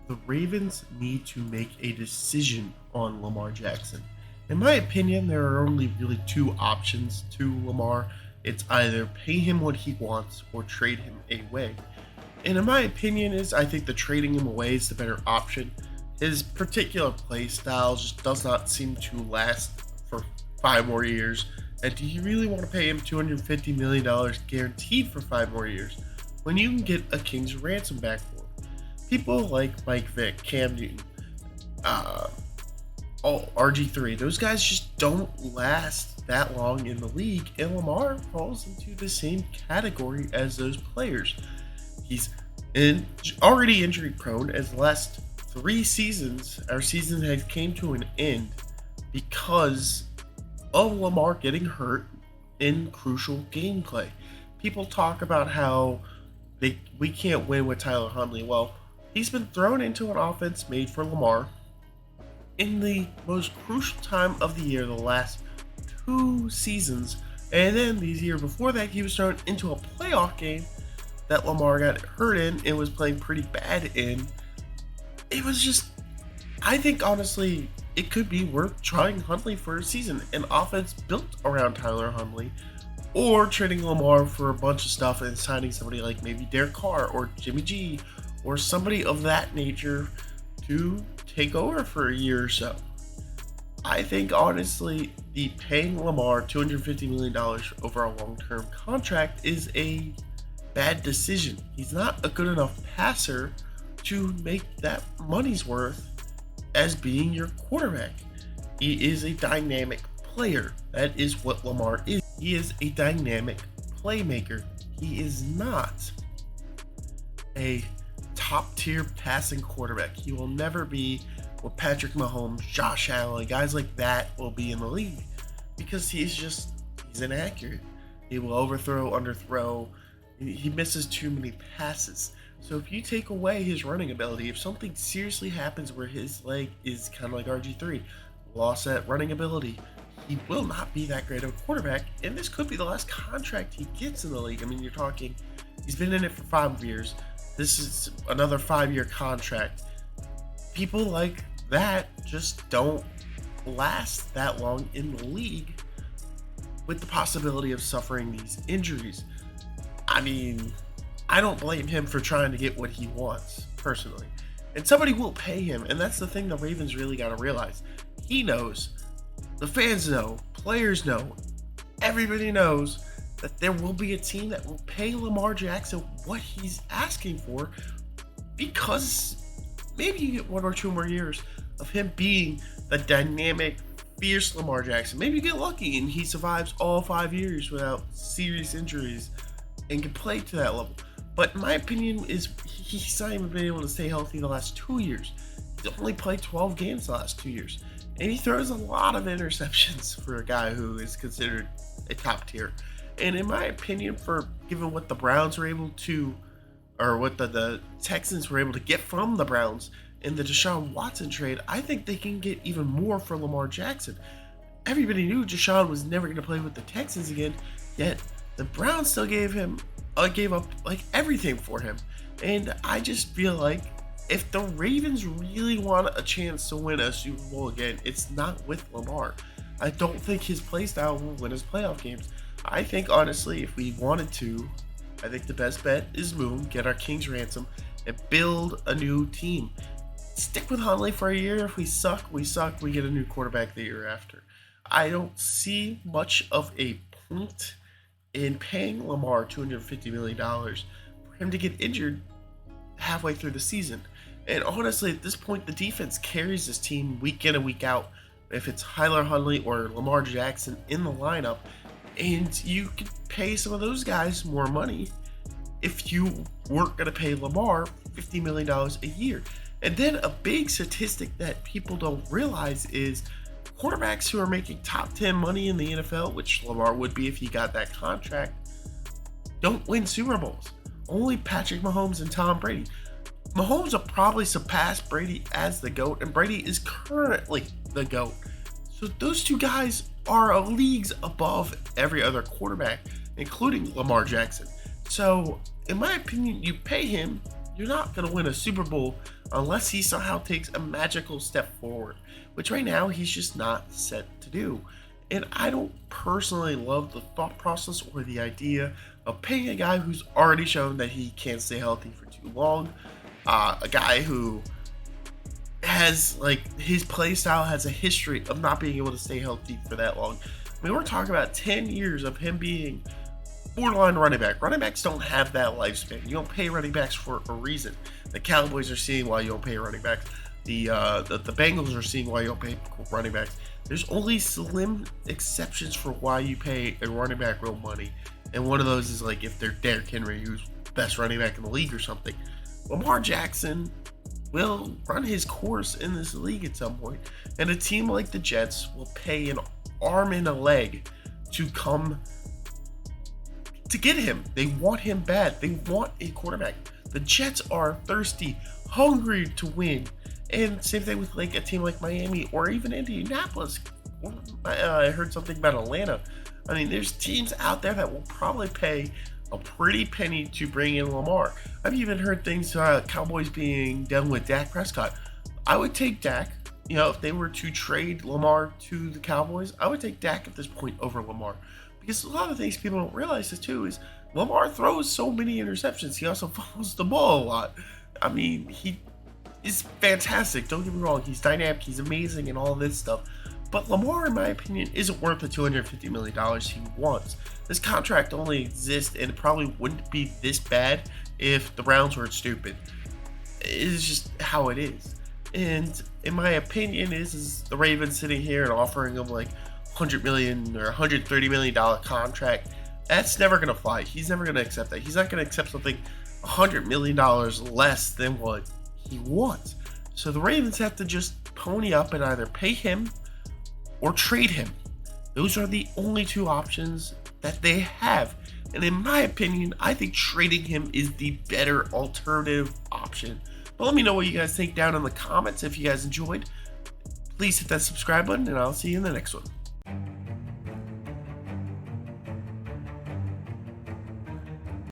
the Ravens need to make a decision on Lamar Jackson. In my opinion, there are only really two options to Lamar. It's either pay him what he wants or trade him away. And in my opinion, I think the trading him away is the better option. His particular play style just does not seem to last for 5 more years. And do you really want to pay him $250 million guaranteed for 5 more years when you can get a king's ransom back for him? People like Mike Vick, Cam Newton, RG3, those guys just don't last that long in the league, and Lamar falls into the same category as those players. He's already injury prone, as the last 3 seasons, our season has came to an end because of Lamar getting hurt in crucial gameplay. People talk about how we can't win with Tyler Huntley. Well, he's been thrown into an offense made for Lamar in the most crucial time of the year, the last 2 seasons, and then the year before that, he was thrown into a playoff game that Lamar got hurt in and was playing pretty bad in. It was just, I think honestly, it could be worth trying Huntley for a season, an offense built around Tyler Huntley, or trading Lamar for a bunch of stuff and signing somebody like maybe Derek Carr or Jimmy G or somebody of that nature to take over for a year or so. I think honestly, the paying Lamar $250 million over a long-term contract is a bad decision. He's not a good enough passer to make that money's worth as being your quarterback. He is a dynamic player. That is what Lamar is. He is a dynamic playmaker. He is not a top-tier passing quarterback. He will never be what Patrick Mahomes, Josh Allen, guys like that will be in the league, because he's inaccurate. He will overthrow, underthrow. He misses too many passes. So if you take away his running ability, if something seriously happens where his leg is kind of like RG3, lost that running ability, he will not be that great of a quarterback, and this could be the last contract he gets in the league. I mean, you're talking, he's been in it for 5 years. This is another 5-year contract. People like that just don't last that long in the league with the possibility of suffering these injuries. I mean, I don't blame him for trying to get what he wants, personally. And somebody will pay him, and that's the thing the Ravens really got to realize. He knows, the fans know, players know, everybody knows that there will be a team that will pay Lamar Jackson what he's asking for, because maybe you get 1 or 2 more years of him being the dynamic, fierce Lamar Jackson. Maybe you get lucky and he survives all 5 years without serious injuries and can play to that level. But in my opinion, he's not even been able to stay healthy the last 2 years. He's only played 12 games the last 2 years. And he throws a lot of interceptions for a guy who is considered a top tier. And in my opinion, given what the Browns were able to, or what the Texans were able to get from the Browns in the Deshaun Watson trade, I think they can get even more for Lamar Jackson. Everybody knew Deshaun was never going to play with the Texans again, yet the Browns still gave up like everything for him. And I just feel like if the Ravens really want a chance to win a Super Bowl again, it's not with Lamar. I don't think his play style will win us playoff games. I think, honestly, if we wanted to, I think the best bet is move, get our king's ransom, and build a new team. Stick with Huntley for a year. If we suck, we get a new quarterback the year after. I don't see much of a point in paying Lamar $250 million for him to get injured halfway through the season. And honestly, at this point, the defense carries this team week in and week out. If it's Tyler Huntley or Lamar Jackson in the lineup, and you could pay some of those guys more money if you weren't going to pay Lamar $50 million a year. And then a big statistic that people don't realize is quarterbacks who are making top 10 money in the NFL, which Lamar would be if he got that contract, don't win Super Bowls. Only Patrick Mahomes and Tom Brady. Mahomes will probably surpass Brady as the GOAT, and Brady is currently the GOAT. So those two guys are leagues above every other quarterback, including Lamar Jackson. So, in my opinion, you pay him, you're not going to win a Super Bowl unless he somehow takes a magical step forward, which right now he's just not set to do. And I don't personally love the thought process or the idea of paying a guy who's already shown that he can't stay healthy for too long. A guy who has, like, his play style has a history of not being able to stay healthy for that long. I mean, we're talking about 10 years of him being borderline running back. Running backs don't have that lifespan. You don't pay running backs for a reason. The Cowboys are seeing why you don't pay running backs. The Bengals are seeing why you don't pay running backs. There's only slim exceptions for why you pay a running back real money, and one of those is like if they're Derrick Henry, who's best running back in the league or something. Lamar Jackson will run his course in this league at some point, and a team like the Jets will pay an arm and a leg to come to get him. They want him bad. They want a quarterback. The Jets are thirsty, hungry to win. And same thing with like a team like Miami or even Indianapolis. I heard something about Atlanta. I mean, there's teams out there that will probably pay a pretty penny to bring in Lamar. I've even heard things Cowboys being done with Dak Prescott. I would take Dak. You know, if they were to trade Lamar to the Cowboys, I would take Dak at this point over Lamar. Because a lot of things people don't realize is too is Lamar throws so many interceptions. He also fumbles the ball a lot. I mean, he is fantastic. Don't get me wrong. He's dynamic. He's amazing and all this stuff. But Lamar, in my opinion, isn't worth the $250 million he wants. This contract only exists and it probably wouldn't be this bad if the Browns weren't stupid. It's just how it is. And in my opinion, is the Ravens sitting here and offering him like $100 million or $130 million contract. That's never going to fly. He's never going to accept that. He's not going to accept something $100 million less than what he wants. So the Ravens have to just pony up and either pay him or trade him. Those are the only two options that they have. And in my opinion, I think trading him is the better alternative option. But let me know what you guys think down in the comments. If you guys enjoyed, please hit that subscribe button and I'll see you in the next one.